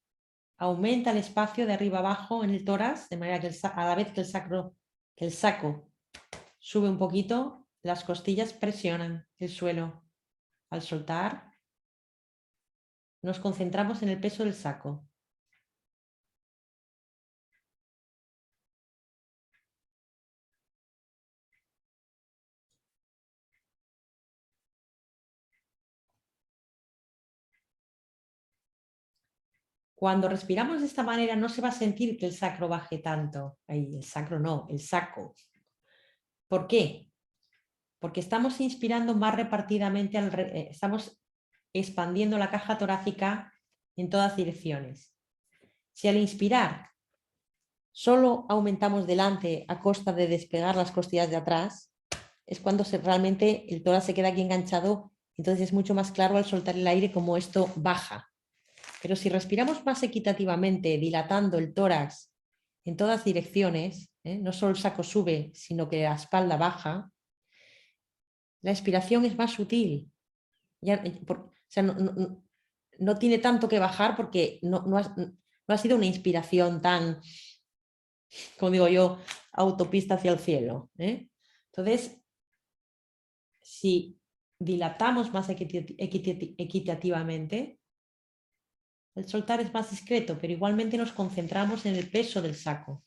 aumenta el espacio de arriba abajo en el tórax, de manera que a la vez que el saco sube un poquito, las costillas presionan el suelo. Al soltar, nos concentramos en el peso del saco. Cuando respiramos de esta manera no se va a sentir que el sacro baje tanto. Ay, el sacro no, el saco. ¿Por qué? Porque estamos inspirando más repartidamente, estamos expandiendo la caja torácica en todas direcciones. Si al inspirar solo aumentamos delante a costa de despegar las costillas de atrás, es cuando realmente el tórax se queda aquí enganchado, entonces es mucho más claro al soltar el aire cómo esto baja. Pero si respiramos más equitativamente, dilatando el tórax en todas direcciones, no solo el saco sube, sino que la espalda baja, la expiración es más sutil. No tiene tanto que bajar porque no ha sido una inspiración tan, como digo yo, autopista hacia el cielo. Entonces, si dilatamos más equitativamente, el soltar es más discreto, pero igualmente nos concentramos en el peso del saco.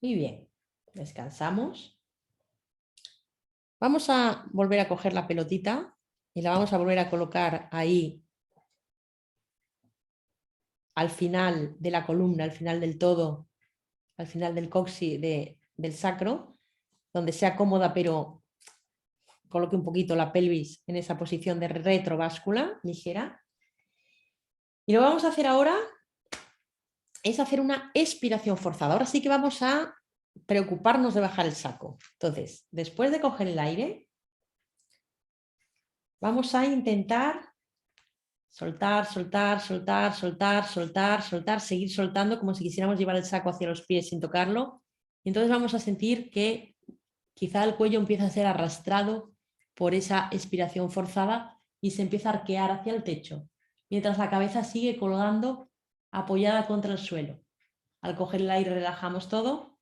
Muy bien, descansamos. Vamos a volver a coger la pelotita y la vamos a volver a colocar ahí al final de la columna, al final del todo, al final del coxis del sacro, donde sea cómoda, pero coloque un poquito la pelvis en esa posición de retrováscula ligera. Y lo que vamos a hacer ahora es hacer una expiración forzada. Ahora sí que vamos a preocuparnos de bajar el saco. Entonces, después de coger el aire, vamos a intentar soltar, soltar, soltar, soltar, soltar, soltar, seguir soltando como si quisiéramos llevar el saco hacia los pies sin tocarlo. Y entonces vamos a sentir que quizá el cuello empieza a ser arrastrado por esa expiración forzada y se empieza a arquear hacia el techo, mientras la cabeza sigue colgando apoyada contra el suelo. Al coger el aire relajamos todo,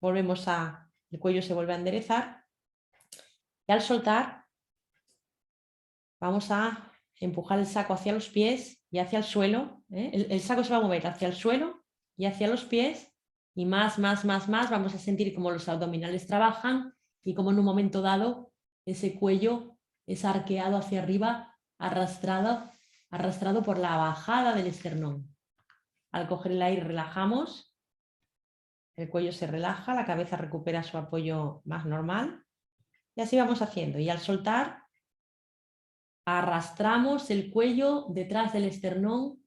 el cuello se vuelve a enderezar y al soltar vamos a empujar el saco hacia los pies y hacia el suelo. El saco se va a mover hacia el suelo y hacia los pies y más vamos a sentir como los abdominales trabajan y como en un momento dado ese cuello es arqueado hacia arriba, arrastrado por la bajada del esternón. Al coger el aire relajamos, el cuello se relaja, la cabeza recupera su apoyo más normal y así vamos haciendo. Y al soltar arrastramos el cuello detrás del esternón,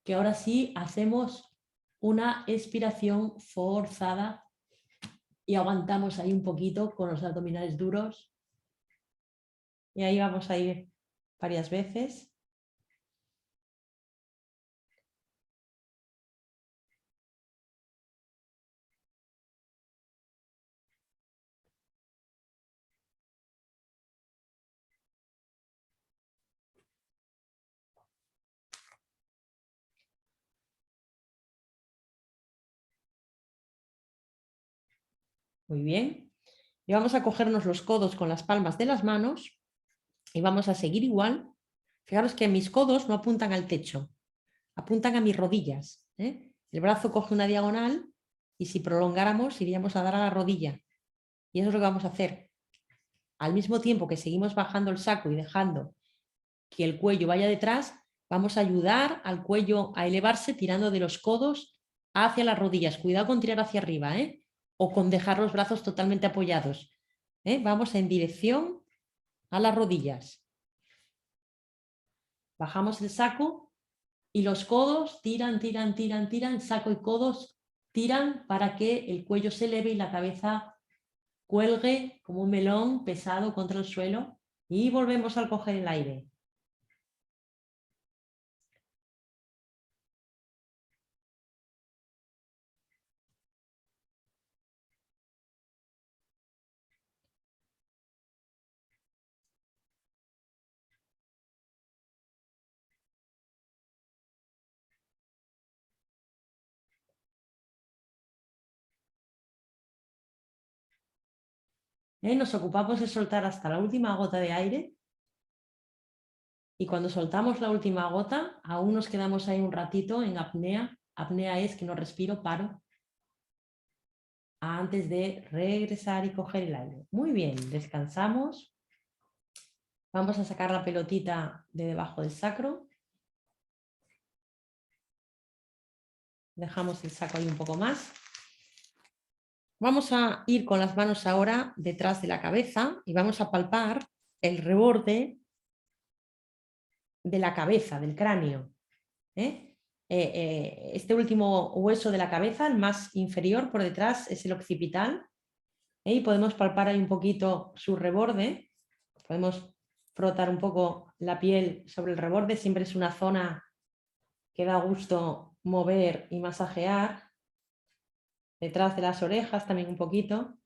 que ahora sí hacemos una expiración forzada y aguantamos ahí un poquito con los abdominales duros. Y ahí vamos a ir varias veces. Muy bien. Y vamos a cogernos los codos con las palmas de las manos y vamos a seguir igual. Fijaros que mis codos no apuntan al techo, apuntan a mis rodillas. El brazo coge una diagonal y si prolongáramos iríamos a dar a la rodilla. Y eso es lo que vamos a hacer. Al mismo tiempo que seguimos bajando el saco y dejando que el cuello vaya detrás, vamos a ayudar al cuello a elevarse tirando de los codos hacia las rodillas. Cuidado con tirar hacia arriba, o con dejar los brazos totalmente apoyados. Vamos en dirección a las rodillas. Bajamos el saco y los codos tiran, tiran, tiran, tiran, saco y codos tiran para que el cuello se eleve y la cabeza cuelgue como un melón pesado contra el suelo y volvemos al coger el aire. Nos ocupamos de soltar hasta la última gota de aire y cuando soltamos la última gota aún nos quedamos ahí un ratito en apnea. Apnea es que no respiro, paro, antes de regresar y coger el aire. Muy bien, descansamos. Vamos a sacar la pelotita de debajo del sacro. Dejamos el saco ahí un poco más. Vamos a ir con las manos ahora detrás de la cabeza y vamos a palpar el reborde de la cabeza, del cráneo. Este último hueso de la cabeza, el más inferior por detrás, es el occipital. Y podemos palpar ahí un poquito su reborde. Podemos frotar un poco la piel sobre el reborde. Siempre es una zona que da gusto mover y masajear. Detrás de las orejas también un poquito.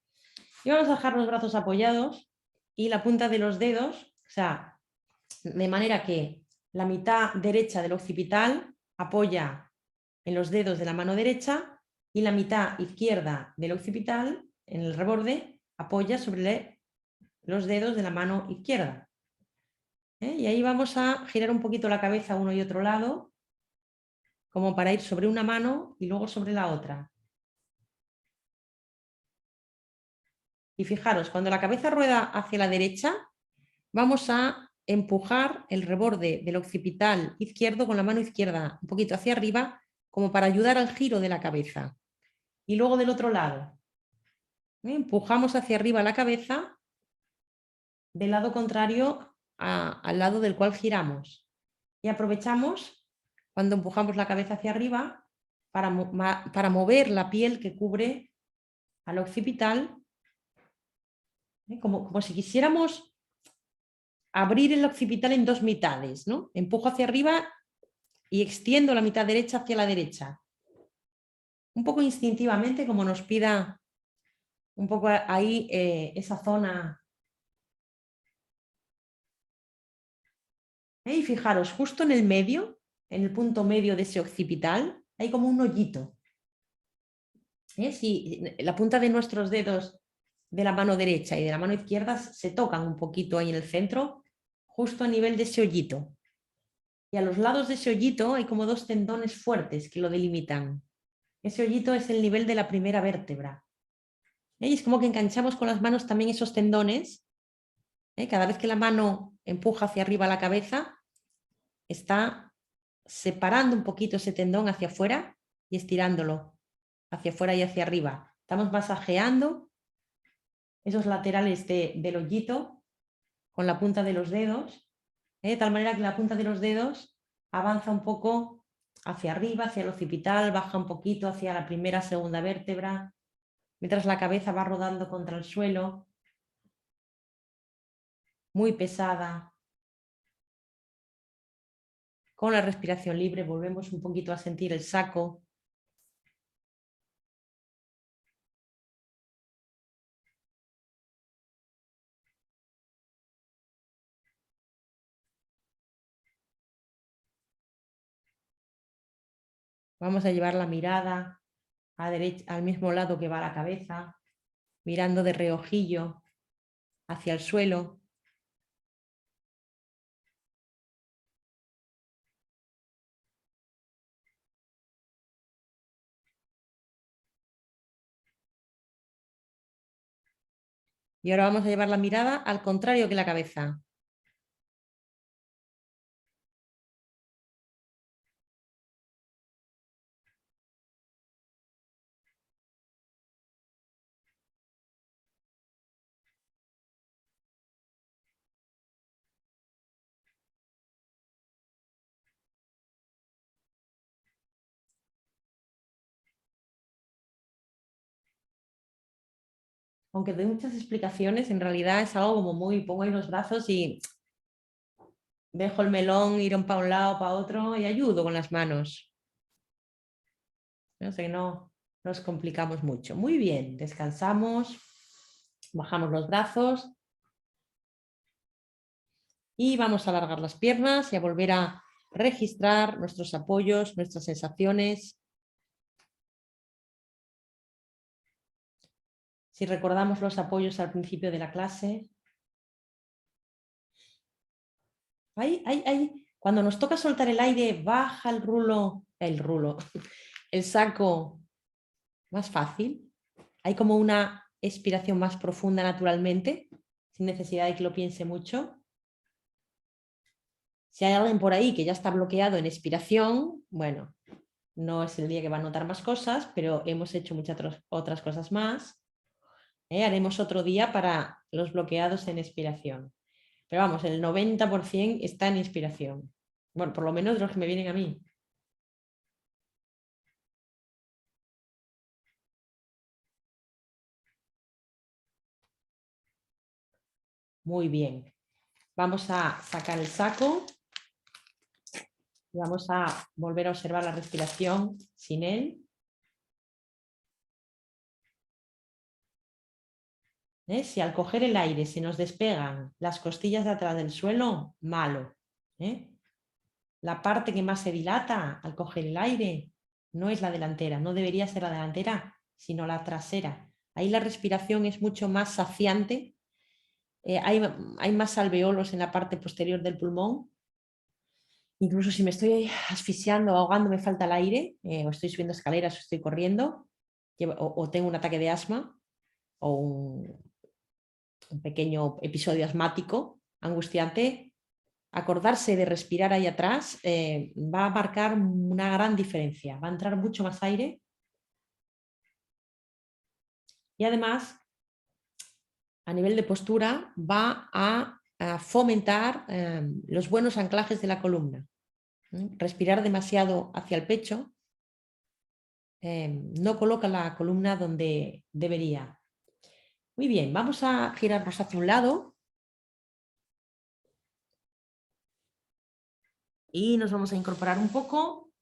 Y vamos a dejar los brazos apoyados y la punta de los dedos, o sea, de manera que la mitad derecha del occipital apoya en los dedos de la mano derecha y la mitad izquierda del occipital, en el reborde, apoya sobre los dedos de la mano izquierda. Y ahí vamos a girar un poquito la cabeza a uno y otro lado, como para ir sobre una mano y luego sobre la otra. Y fijaros, cuando la cabeza rueda hacia la derecha, vamos a empujar el reborde del occipital izquierdo con la mano izquierda un poquito hacia arriba, como para ayudar al giro de la cabeza. Y luego del otro lado, empujamos hacia arriba la cabeza del lado contrario al lado del cual giramos. Y aprovechamos cuando empujamos la cabeza hacia arriba para mover la piel que cubre al occipital, como si quisiéramos abrir el occipital en dos mitades, ¿no? Empujo hacia arriba y extiendo la mitad derecha hacia la derecha. Un poco instintivamente, como nos pida un poco ahí esa zona. Y fijaros, justo en el medio, en el punto medio de ese occipital, hay como un hoyito. Si la punta de nuestros dedos de la mano derecha y de la mano izquierda se tocan un poquito ahí en el centro, justo a nivel de ese hoyito. Y a los lados de ese hoyito hay como dos tendones fuertes que lo delimitan. Ese hoyito es el nivel de la primera vértebra. Y es como que enganchamos con las manos también esos tendones. Cada vez que la mano empuja hacia arriba la cabeza, está separando un poquito ese tendón hacia afuera y estirándolo hacia afuera y hacia arriba. Estamos masajeando esos laterales del hoyito con la punta de los dedos, de tal manera que la punta de los dedos avanza un poco hacia arriba, hacia el occipital, baja un poquito hacia la primera, segunda vértebra, mientras la cabeza va rodando contra el suelo, muy pesada. Con la respiración libre volvemos un poquito a sentir el saco. Vamos a llevar la mirada al mismo lado que va la cabeza. mirando de reojillo hacia el suelo. Y ahora vamos a llevar la mirada al contrario que la cabeza. Aunque doy muchas explicaciones, en realidad es algo como muy, pongo ahí los brazos y dejo el melón ir para un lado, para otro y ayudo con las manos. No sé, no nos complicamos mucho. Muy bien, descansamos, bajamos los brazos y vamos a alargar las piernas y a volver a registrar nuestros apoyos, nuestras sensaciones. Si recordamos los apoyos al principio de la clase. Cuando nos toca soltar el aire, baja el el saco más fácil. Hay como una expiración más profunda naturalmente, sin necesidad de que lo piense mucho. Si hay alguien por ahí que ya está bloqueado en expiración, bueno, no es el día que va a notar más cosas, pero hemos hecho muchas otras cosas más. Haremos otro día para los bloqueados en expiración. Pero vamos, el 90% está en inspiración. Bueno, por lo menos de los que me vienen a mí. Muy bien. Vamos a sacar el saco y vamos a volver a observar la respiración sin él. Si al coger el aire se nos despegan las costillas de atrás del suelo, malo. La parte que más se dilata al coger el aire no es la delantera, no debería ser la delantera, sino la trasera. Ahí la respiración es mucho más saciante. Hay más alveolos en la parte posterior del pulmón. Incluso si me estoy asfixiando, ahogando, me falta el aire, o estoy subiendo escaleras o estoy corriendo, o tengo un ataque de asma, o un pequeño episodio asmático angustiante, acordarse de respirar ahí atrás va a marcar una gran diferencia. Va a entrar mucho más aire y además, a nivel de postura, va a fomentar los buenos anclajes de la columna. Respirar demasiado hacia el pecho no coloca la columna donde debería. Muy bien, vamos a girarnos hacia un lado y nos vamos a incorporar un poco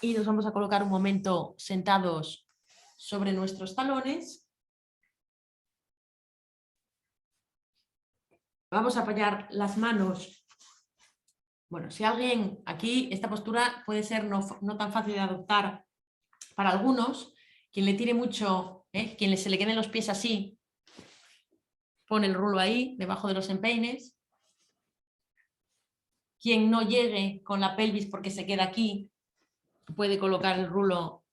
y nos vamos a colocar un momento sentados sobre nuestros talones. Vamos a apoyar las manos. Bueno, si alguien aquí, esta postura puede ser no tan fácil de adoptar para algunos. Quien le tire mucho, quien se le queden los pies así, pone el rulo ahí, debajo de los empeines. Quien no llegue con la pelvis porque se queda aquí, puede colocar el rulo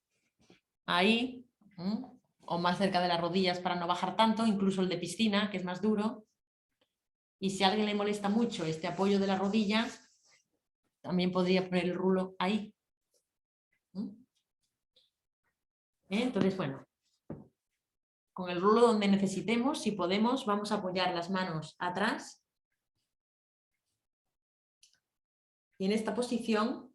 ahí, o más cerca de las rodillas para no bajar tanto, incluso el de piscina, que es más duro. Y si a alguien le molesta mucho este apoyo de la rodilla, también podría poner el rulo ahí. Entonces, bueno, con el rulo donde necesitemos, si podemos, vamos a apoyar las manos atrás. Y en esta posición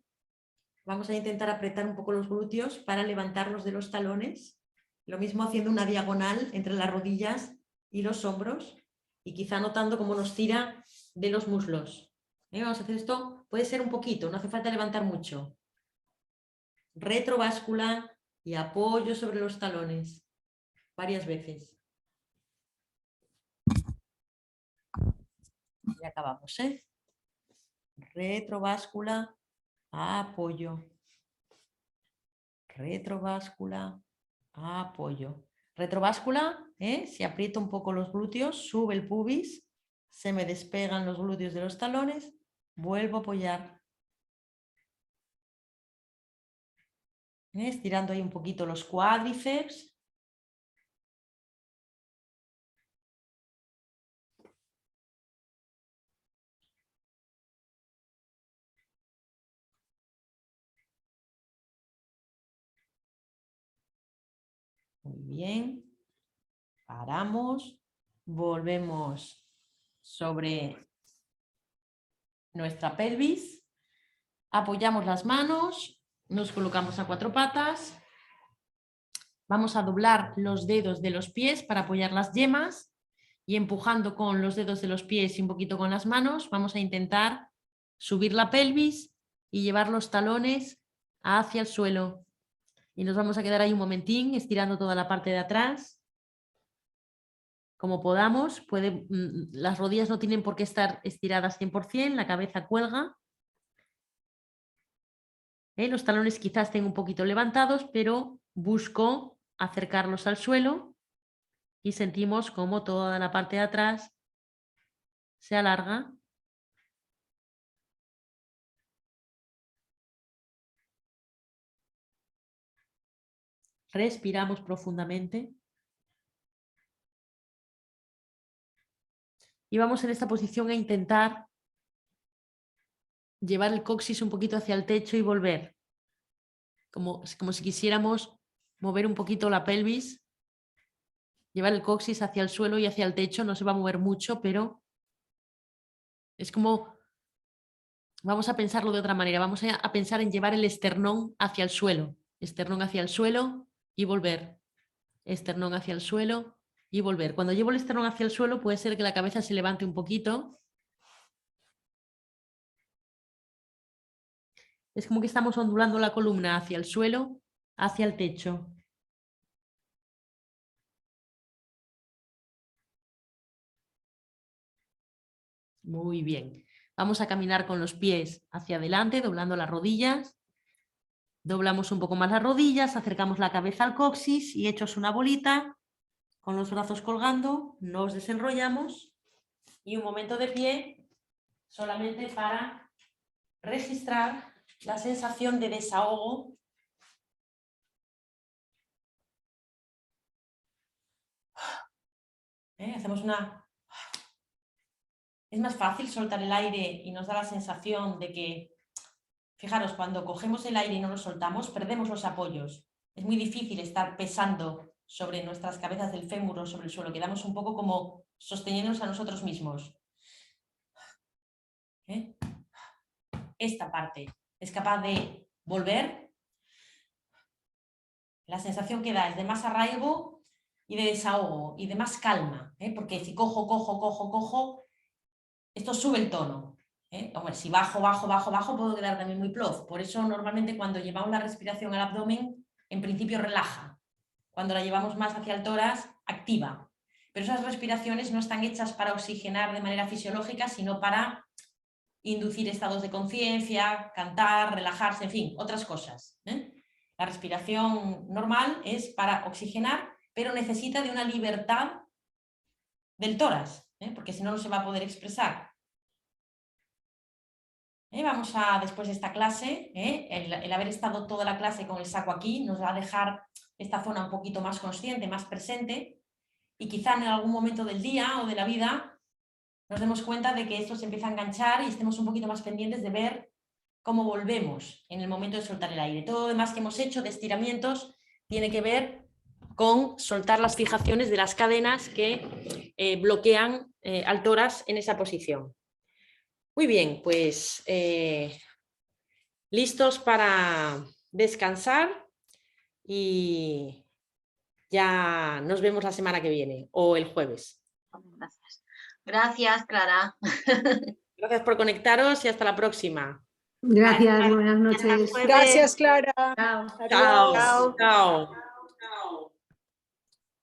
vamos a intentar apretar un poco los glúteos para levantarlos de los talones. Lo mismo haciendo una diagonal entre las rodillas y los hombros. Y quizá notando cómo nos tira de los muslos. Vamos a hacer esto, puede ser un poquito, no hace falta levantar mucho. Retrováscula y apoyo sobre los talones. Varias veces. Y acabamos, retrováscula, apoyo. Retrováscula, apoyo. Retrováscula, Si aprieto un poco los glúteos, sube el pubis, se me despegan los glúteos de los talones, vuelvo a apoyar. Estirando ahí un poquito los cuádriceps. Muy bien. Paramos. Volvemos sobre nuestra pelvis. Apoyamos las manos. Nos colocamos a 4 patas. Vamos a doblar los dedos de los pies para apoyar las yemas. Y empujando con los dedos de los pies y un poquito con las manos, vamos a intentar subir la pelvis y llevar los talones hacia el suelo. Y nos vamos a quedar ahí un momentín, estirando toda la parte de atrás. Como podamos, las rodillas no tienen por qué estar estiradas 100%, la cabeza cuelga. Los talones quizás estén un poquito levantados, pero busco acercarlos al suelo y sentimos como toda la parte de atrás se alarga. Respiramos profundamente. Y vamos en esta posición a intentar llevar el coxis un poquito hacia el techo y volver. Como si quisiéramos mover un poquito la pelvis. Llevar el coxis hacia el suelo y hacia el techo. No se va a mover mucho, pero es como... Vamos a pensarlo de otra manera. Vamos a pensar en llevar el esternón hacia el suelo. Esternón hacia el suelo y volver. Esternón hacia el suelo y volver. Cuando llevo el esternón hacia el suelo puede ser que la cabeza se levante un poquito. Es como que estamos ondulando la columna hacia el suelo, hacia el techo. Muy bien. Vamos a caminar con los pies hacia adelante, doblando las rodillas. Doblamos un poco más las rodillas, acercamos la cabeza al coxis y hechos una bolita, con los brazos colgando, nos desenrollamos y un momento de pie solamente para registrar la sensación de desahogo. Hacemos una... Es más fácil soltar el aire y nos da la sensación de que, fijaros, cuando cogemos el aire y no lo soltamos, perdemos los apoyos. Es muy difícil estar pesando sobre nuestras cabezas del fémur o sobre el suelo. Quedamos un poco como sosteniéndonos a nosotros mismos. Esta parte es capaz de volver. La sensación que da es de más arraigo y de desahogo y de más calma, porque si cojo, esto sube el tono. Hombre, si bajo, puedo quedar también muy plof. Por eso normalmente cuando llevamos la respiración al abdomen, en principio relaja. Cuando la llevamos más hacia el tórax, activa. Pero esas respiraciones no están hechas para oxigenar de manera fisiológica, sino para inducir estados de conciencia, cantar, relajarse, en fin, otras cosas. La respiración normal es para oxigenar, pero necesita de una libertad del tórax, porque si no, no se va a poder expresar. Vamos a, después de esta clase, el haber estado toda la clase con el saco aquí nos va a dejar esta zona un poquito más consciente, más presente, y quizá en algún momento del día o de la vida nos demos cuenta de que esto se empieza a enganchar y estemos un poquito más pendientes de ver cómo volvemos en el momento de soltar el aire. Todo lo demás que hemos hecho de estiramientos tiene que ver con soltar las fijaciones de las cadenas que bloquean al tórax en esa posición. Muy bien, pues listos para descansar y ya nos vemos la semana que viene o el jueves. Gracias. Gracias, Clara. Gracias por conectaros y hasta la próxima. Gracias, buenas noches. Gracias, Clara. Chao. Chao. Chao.